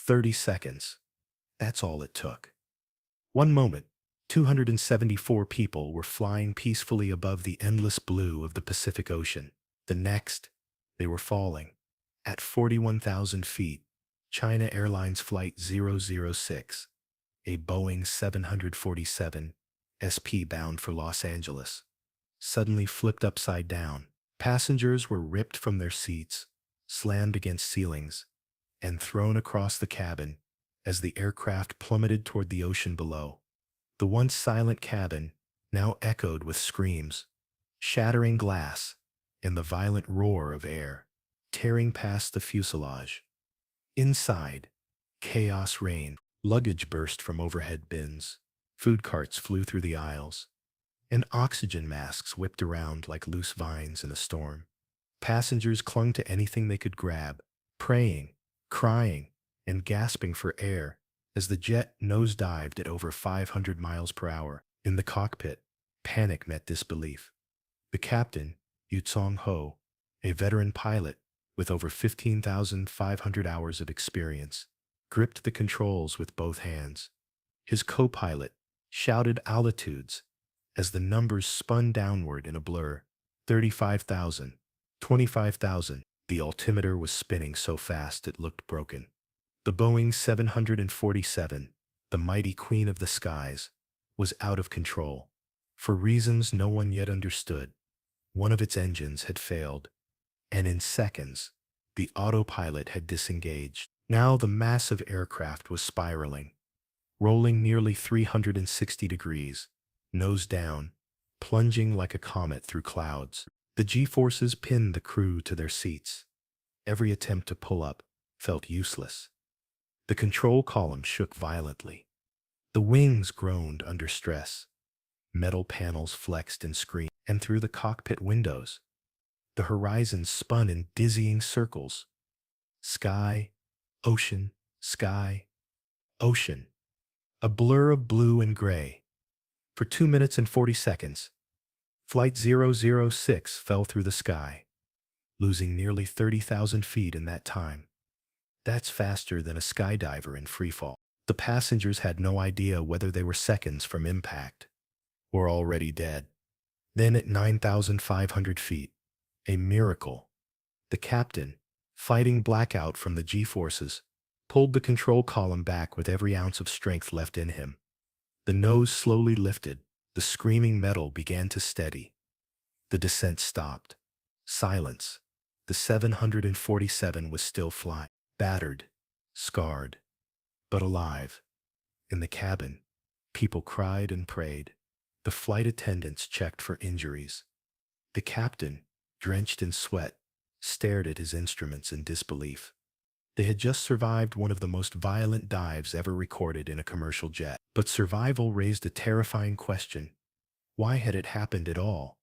30 seconds. That's all it took. One moment, 274 people were flying peacefully above the endless blue of the Pacific Ocean. The next, they were falling. At 41,000 feet, China Airlines Flight 006, a Boeing 747 SP bound for Los Angeles, suddenly flipped upside down. Passengers were ripped from their seats, slammed against ceilings, and thrown across the cabin as the aircraft plummeted toward the ocean below. The once silent cabin now echoed with screams, shattering glass, and the violent roar of air tearing past the fuselage. Inside, chaos reigned. Luggage burst from overhead bins, food carts flew through the aisles, and oxygen masks whipped around like loose vines in a storm. Passengers clung to anything they could grab, praying, crying, and gasping for air as the jet nosedived at over 500 miles per hour. In the cockpit, panic met disbelief. The captain, Yu Ho, a veteran pilot with over 15,500 hours of experience, gripped the controls with both hands. His co-pilot shouted altitudes as the numbers spun downward in a blur. 35,000, 25,000. The altimeter was spinning so fast it looked broken. The Boeing 747, the mighty queen of the skies, was out of control. For reasons no one yet understood, one of its engines had failed, and in seconds, the autopilot had disengaged. Now the massive aircraft was spiraling, rolling nearly 360 degrees, nose down, plunging like a comet through clouds. The G-forces pinned the crew to their seats. Every attempt to pull up felt useless. The control column shook violently. The wings groaned under stress. Metal panels flexed and screamed, and through the cockpit windows, the horizon spun in dizzying circles. Sky, ocean, sky, ocean. A blur of blue and gray. For 2 minutes and 40 seconds, Flight 006 fell through the sky, losing nearly 30,000 feet in that time. That's faster than a skydiver in freefall. The passengers had no idea whether they were seconds from impact or already dead. Then at 9,500 feet, a miracle. The captain, fighting blackout from the G-forces, pulled the control column back with every ounce of strength left in him. The nose slowly lifted. The screaming metal began to steady. The descent stopped. Silence. The 747 was still flying, battered, scarred, but alive. In the cabin, people cried and prayed. The flight attendants checked for injuries. The captain, drenched in sweat, stared at his instruments in disbelief. They had just survived one of the most violent dives ever recorded in a commercial jet. But survival raised a terrifying question. Why had it happened at all?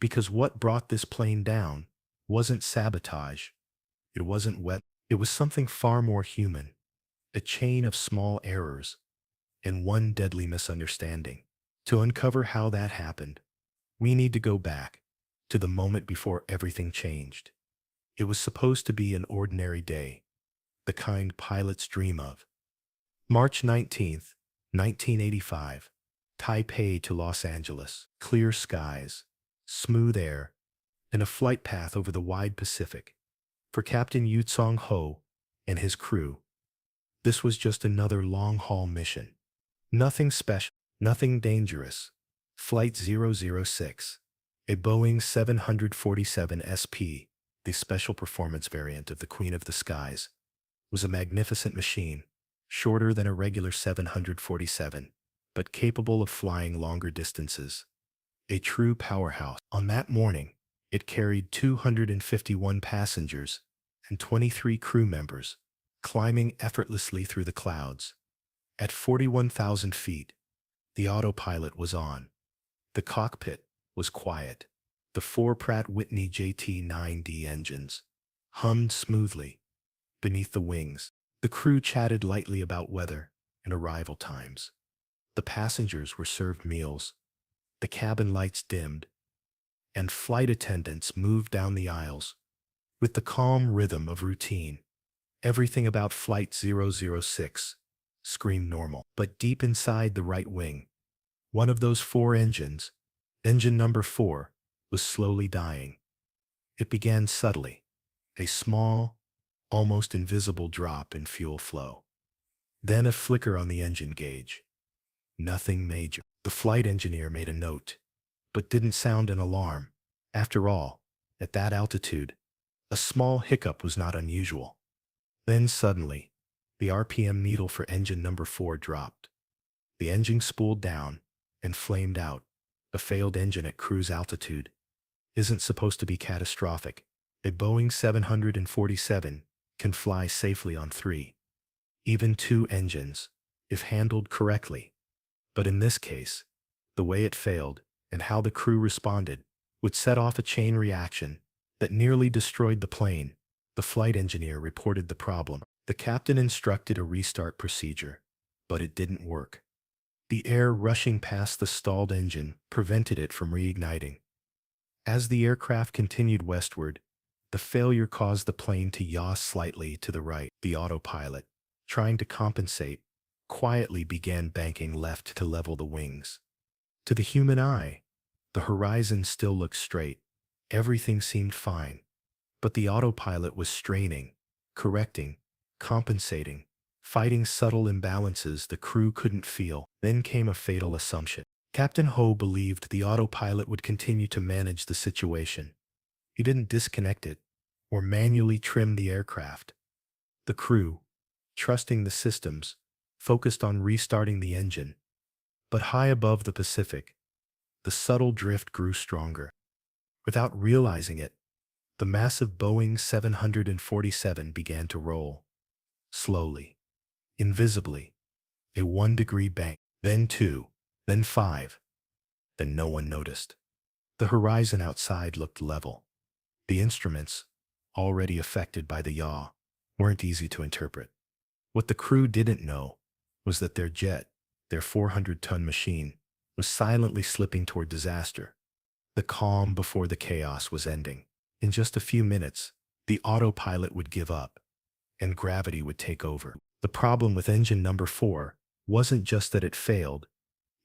Because what brought this plane down wasn't sabotage. It wasn't wet. It was something far more human. A chain of small errors and one deadly misunderstanding. To uncover how that happened, we need to go back to the moment before everything changed. It was supposed to be an ordinary day, the kind pilots dream of. March 19th, 1985, Taipei to Los Angeles. Clear skies, smooth air, and a flight path over the wide Pacific. For Captain Yu Ho and his crew, this was just another long-haul mission. Nothing special, nothing dangerous. Flight 006, a Boeing 747 SP, the special performance variant of the Queen of the Skies, was a magnificent machine, shorter than a regular 747, but capable of flying longer distances. A true powerhouse. On that morning, it carried 251 passengers and 23 crew members, climbing effortlessly through the clouds. At 41,000 feet, the autopilot was on. The cockpit was quiet. The 4 Pratt Whitney JT9D engines hummed smoothly. Beneath the wings, the crew chatted lightly about weather and arrival times. The passengers were served meals. The cabin lights dimmed, and flight attendants moved down the aisles with the calm rhythm of routine. Everything about Flight 006 screamed normal. But deep inside the right wing, one of those four engines, engine number 4, was slowly dying. It began subtly, a small, almost invisible drop in fuel flow. Then a flicker on the engine gauge. Nothing major. The flight engineer made a note, but didn't sound an alarm. After all, at that altitude, a small hiccup was not unusual. Then suddenly, the RPM needle for engine number 4 dropped. The engine spooled down and flamed out. A failed engine at cruise altitude isn't supposed to be catastrophic. A Boeing 747 can fly safely on 3, even 2 engines, if handled correctly. But in this case, the way it failed and how the crew responded would set off a chain reaction that nearly destroyed the plane. The flight engineer reported the problem. The captain instructed a restart procedure, but it didn't work. The air rushing past the stalled engine prevented it from reigniting. As the aircraft continued westward, the failure caused the plane to yaw slightly to the right. The autopilot, trying to compensate, quietly began banking left to level the wings. To the human eye, the horizon still looked straight. Everything seemed fine. But the autopilot was straining, correcting, compensating, fighting subtle imbalances the crew couldn't feel. Then came a fatal assumption. Captain Ho believed the autopilot would continue to manage the situation. He didn't disconnect it or manually trim the aircraft. The crew, trusting the systems, focused on restarting the engine. But high above the Pacific, the subtle drift grew stronger. Without realizing it, the massive Boeing 747 began to roll. Slowly, invisibly, a 1-degree bank, then 2, then 5. Then no one noticed. The horizon outside looked level. The instruments, already affected by the yaw, weren't easy to interpret. What the crew didn't know was that their jet, their 400-ton machine, was silently slipping toward disaster. The calm before the chaos was ending. In just a few minutes, the autopilot would give up, and gravity would take over. The problem with engine number 4 wasn't just that it failed,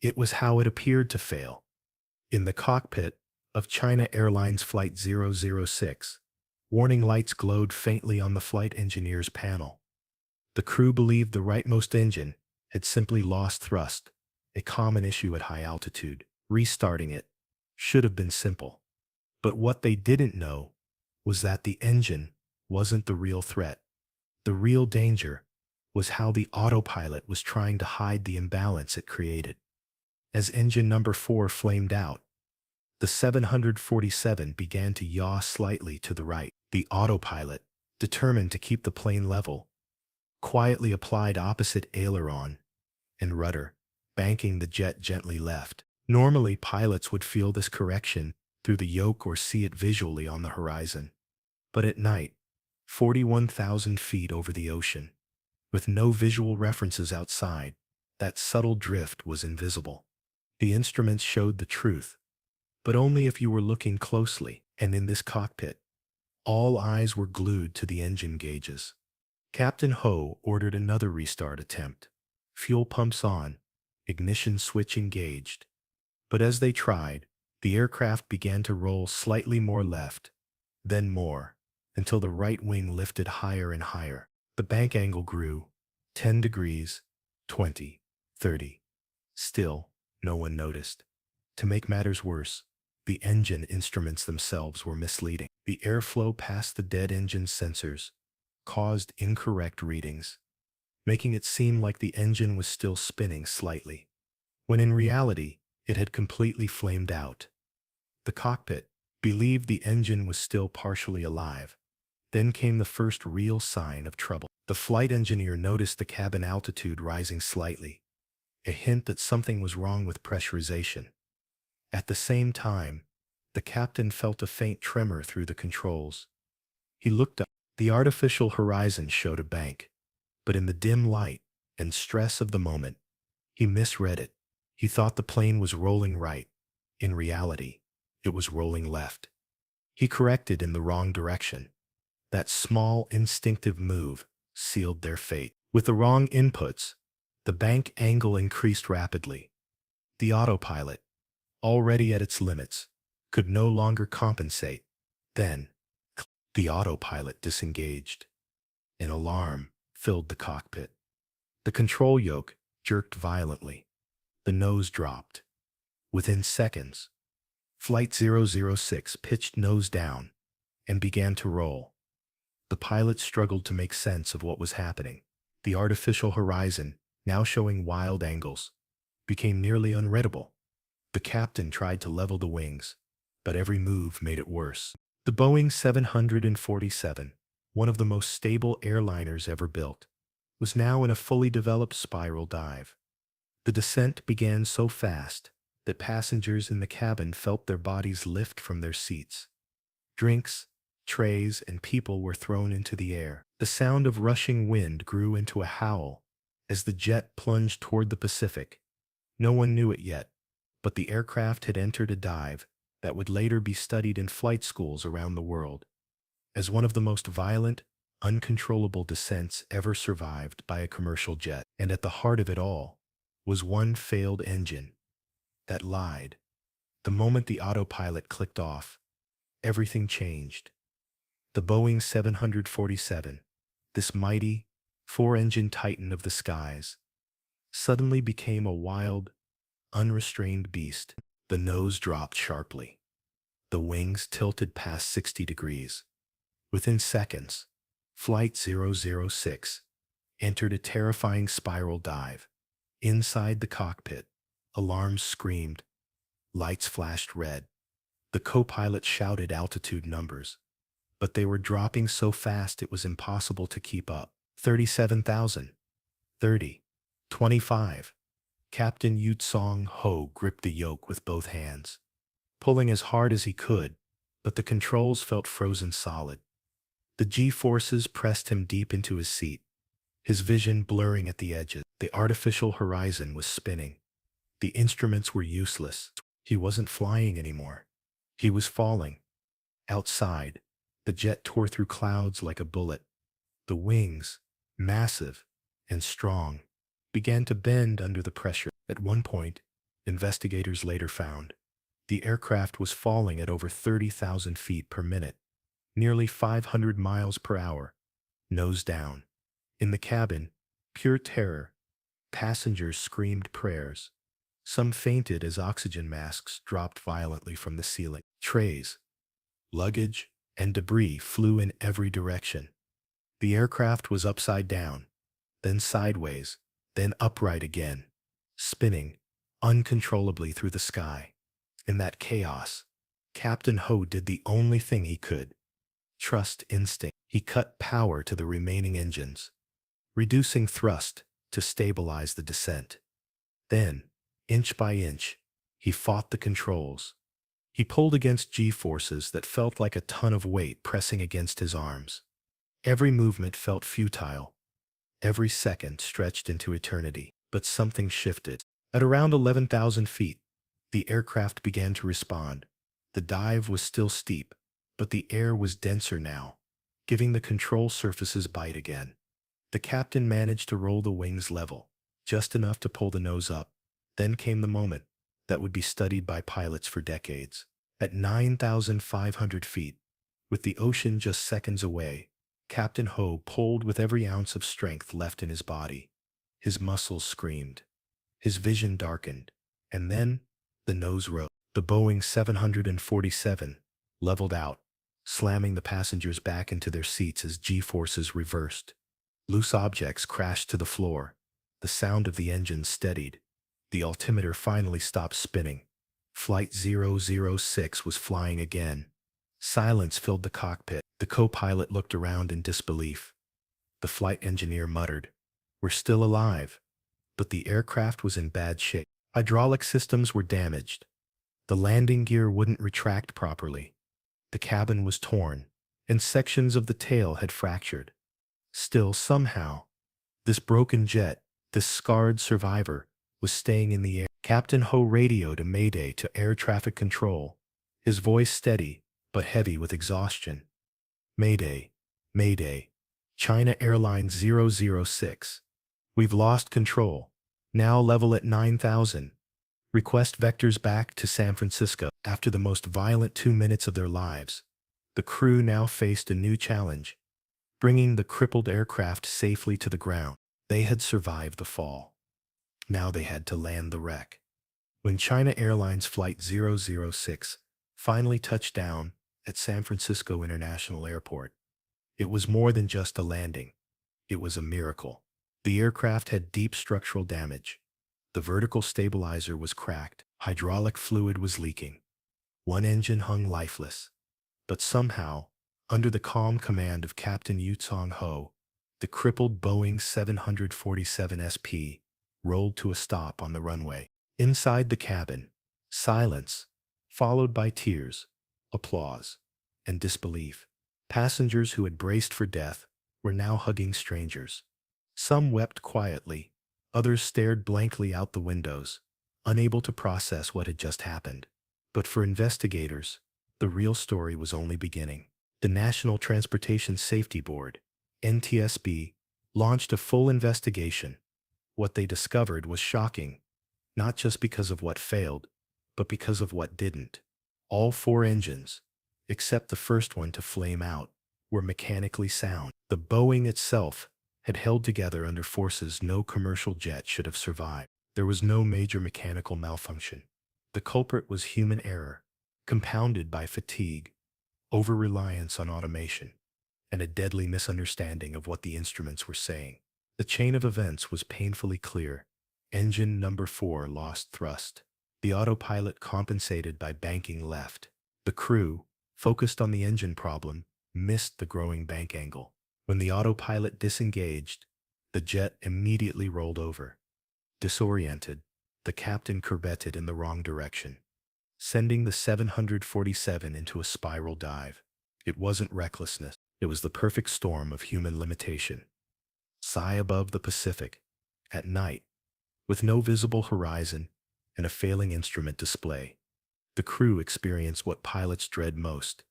it was how it appeared to fail. In the cockpit of China Airlines Flight 006, warning lights glowed faintly on the flight engineer's panel. The crew believed the rightmost engine had simply lost thrust, a common issue at high altitude. Restarting it should have been simple. But what they didn't know was that the engine wasn't the real threat. The real danger was how the autopilot was trying to hide the imbalance it created. As engine number 4 flamed out, the 747 began to yaw slightly to the right. The autopilot, determined to keep the plane level, quietly applied opposite aileron and rudder, banking the jet gently left. Normally, pilots would feel this correction through the yoke or see it visually on the horizon. But at night, 41,000 feet over the ocean, with no visual references outside, that subtle drift was invisible. The instruments showed the truth, but only if you were looking closely. And in this cockpit, all eyes were glued to the engine gauges. Captain Ho ordered another restart attempt. Fuel pumps on, ignition switch engaged. But as they tried, the aircraft began to roll slightly more left, then more, until the right wing lifted higher and higher. The bank angle grew, 10 degrees, 20, 30. Still, no one noticed. To make matters worse, the engine instruments themselves were misleading. The airflow past the dead engine sensors caused incorrect readings, making it seem like the engine was still spinning slightly, when in reality, it had completely flamed out. The cockpit believed the engine was still partially alive. Then came the first real sign of trouble. The flight engineer noticed the cabin altitude rising slightly, a hint that something was wrong with pressurization. At the same time, the captain felt a faint tremor through the controls. He looked up. The artificial horizon showed a bank, but in the dim light and stress of the moment, he misread it. He thought the plane was rolling right. In reality, it was rolling left. He corrected in the wrong direction. That small, instinctive move sealed their fate. With the wrong inputs, the bank angle increased rapidly. The autopilot, already at its limits, could no longer compensate. Then, the autopilot disengaged. An alarm filled the cockpit. The control yoke jerked violently. The nose dropped. Within seconds, Flight 006 pitched nose down and began to roll. The pilot struggled to make sense of what was happening. The artificial horizon, now showing wild angles, became nearly unreadable. The captain tried to level the wings, but every move made it worse. The Boeing 747, one of the most stable airliners ever built, was now in a fully developed spiral dive. The descent began so fast that passengers in the cabin felt their bodies lift from their seats. Drinks, trays, and people were thrown into the air. The sound of rushing wind grew into a howl as the jet plunged toward the Pacific. No one knew it yet, but the aircraft had entered a dive that would later be studied in flight schools around the world as one of the most violent, uncontrollable descents ever survived by a commercial jet. And at the heart of it all was one failed engine that lied. The moment the autopilot clicked off, everything changed. The Boeing 747, this mighty, four-engine titan of the skies, suddenly became a wild, unrestrained beast. The nose dropped sharply. The wings tilted past 60 degrees. Within seconds, Flight 006 entered a terrifying spiral dive. Inside the cockpit, alarms screamed, lights flashed red. The co-pilot shouted altitude numbers, but they were dropping so fast it was impossible to keep up. 37,000, 30, 25. Captain Yu Tsong-ho gripped the yoke with both hands, pulling as hard as he could, but the controls felt frozen solid. The G-forces pressed him deep into his seat, his vision blurring at the edges. The artificial horizon was spinning. The instruments were useless. He wasn't flying anymore. He was falling. Outside, the jet tore through clouds like a bullet. The wings, massive and strong, began to bend under the pressure. At one point, investigators later found, the aircraft was falling at over 30,000 feet per minute, nearly 500 miles per hour, nose down. In the cabin, pure terror. Passengers screamed prayers. Some fainted as oxygen masks dropped violently from the ceiling. Trays, luggage, and debris flew in every direction. The aircraft was upside down, then sideways, then upright again, spinning uncontrollably through the sky. In that chaos, Captain Ho did the only thing he could: trust instinct. He cut power to the remaining engines, reducing thrust to stabilize the descent. Then, inch by inch, he fought the controls. He pulled against G-forces that felt like a ton of weight pressing against his arms. Every movement felt futile. Every second stretched into eternity. But something shifted. At around 11,000 feet, the aircraft began to respond. The dive was still steep, but the air was denser now, giving the control surfaces bite again. The captain managed to roll the wings level, just enough to pull the nose up. Then came the moment that would be studied by pilots for decades. At 9,500 feet, with the ocean just seconds away, Captain Ho pulled with every ounce of strength left in his body. His muscles screamed. His vision darkened. And then, the nose rose. The Boeing 747 leveled out, slamming the passengers back into their seats as G-forces reversed. Loose objects crashed to the floor. The sound of the engine steadied. The altimeter finally stopped spinning. Flight 006 was flying again. Silence filled the cockpit. The co-pilot looked around in disbelief. The flight engineer muttered, "We're still alive." But the aircraft was in bad shape. Hydraulic systems were damaged. The landing gear wouldn't retract properly. The cabin was torn, and sections of the tail had fractured. Still, somehow, this broken jet, this scarred survivor, was staying in the air. Captain Ho radioed a mayday to air traffic control, his voice steady but heavy with exhaustion. "Mayday, mayday." China Airlines 006. We've lost control. Now level at 9,000. Request vectors back to San Francisco. After the most violent 2 minutes of their lives, the crew now faced a new challenge, bringing the crippled aircraft safely to the ground. They had survived the fall. Now they had to land the wreck. When China Airlines Flight 006 finally touched down at San Francisco International Airport, it was more than just a landing. It was a miracle. The aircraft had deep structural damage. The vertical stabilizer was cracked. Hydraulic fluid was leaking. One engine hung lifeless. But somehow, under the calm command of Captain Yu Ho, the crippled Boeing 747 SP rolled to a stop on the runway. Inside the cabin, silence, followed by tears, applause, and disbelief. Passengers who had braced for death were now hugging strangers. Some wept quietly, others stared blankly out the windows, unable to process what had just happened. But for investigators, the real story was only beginning. The National Transportation Safety Board, NTSB, launched a full investigation. What they discovered was shocking, not just because of what failed, but because of what didn't. All 4 engines, except the first one to flame out, were mechanically sound. The Boeing itself had held together under forces no commercial jet should have survived. There was no major mechanical malfunction. The culprit was human error, compounded by fatigue, over-reliance on automation, and a deadly misunderstanding of what the instruments were saying. The chain of events was painfully clear. Engine number 4 lost thrust. The autopilot compensated by banking left. The crew, focused on the engine problem, missed the growing bank angle. When the autopilot disengaged, the jet immediately rolled over. Disoriented, the captain curvetted in the wrong direction, sending the 747 into a spiral dive. It wasn't recklessness. It was the perfect storm of human limitation. Sigh above the Pacific, at night, with no visible horizon and a failing instrument display, the crew experienced what pilots dread most: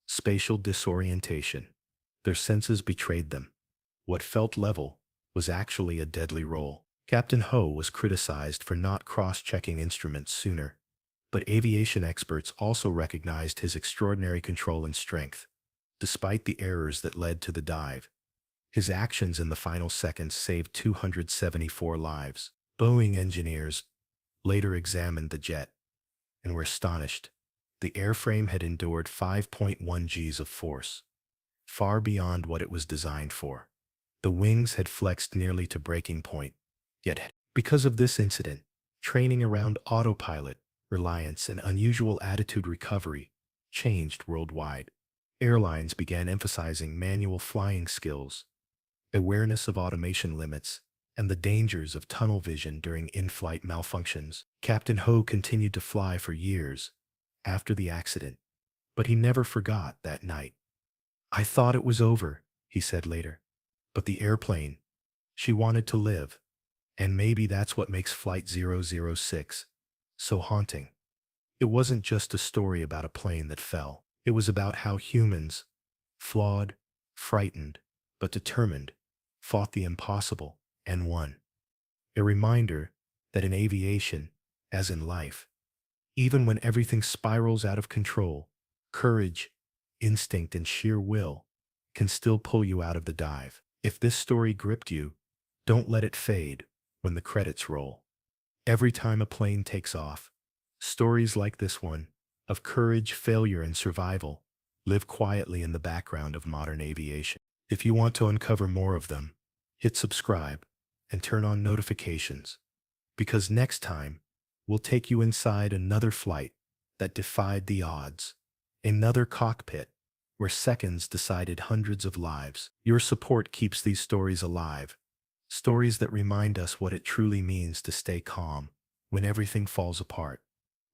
spatial disorientation. Their senses betrayed them. What felt level was actually a deadly roll. Captain Ho was criticized for not cross-checking instruments sooner, but aviation experts also recognized his extraordinary control and strength. Despite the errors that led to the dive, his actions in the final seconds saved 274 lives. Boeing engineers later examined the jet and were astonished. The airframe had endured 5.1 Gs of force, far beyond what it was designed for. The wings had flexed nearly to breaking point. Yet, because of this incident, training around autopilot, reliance, and unusual attitude recovery changed worldwide. Airlines began emphasizing manual flying skills, awareness of automation limits, and the dangers of tunnel vision during in-flight malfunctions. Captain Ho continued to fly for years after the accident, but he never forgot that night. "I thought it was over," he said later. "But the airplane, she wanted to live. And maybe that's what makes Flight 006 so haunting." It wasn't just a story about a plane that fell. It was about how humans, flawed, frightened, but determined, fought the impossible and won. A reminder that in aviation, as in life, even when everything spirals out of control, courage, instinct, and sheer will can still pull you out of the dive. If this story gripped you, don't let it fade when the credits roll. Every time a plane takes off, stories like this one, of courage, failure, and survival, live quietly in the background of modern aviation. If you want to uncover more of them, hit subscribe and turn on notifications, because next time, we'll take you inside another flight that defied the odds, another cockpit where seconds decided hundreds of lives. Your support keeps these stories alive, stories that remind us what it truly means to stay calm when everything falls apart.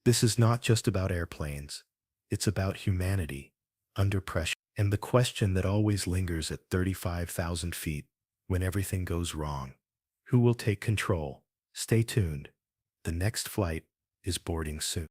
This is not just about airplanes. It's about humanity, under pressure, and the question that always lingers at 35,000 feet when everything goes wrong: who will take control? Stay tuned. The next flight is boarding soon.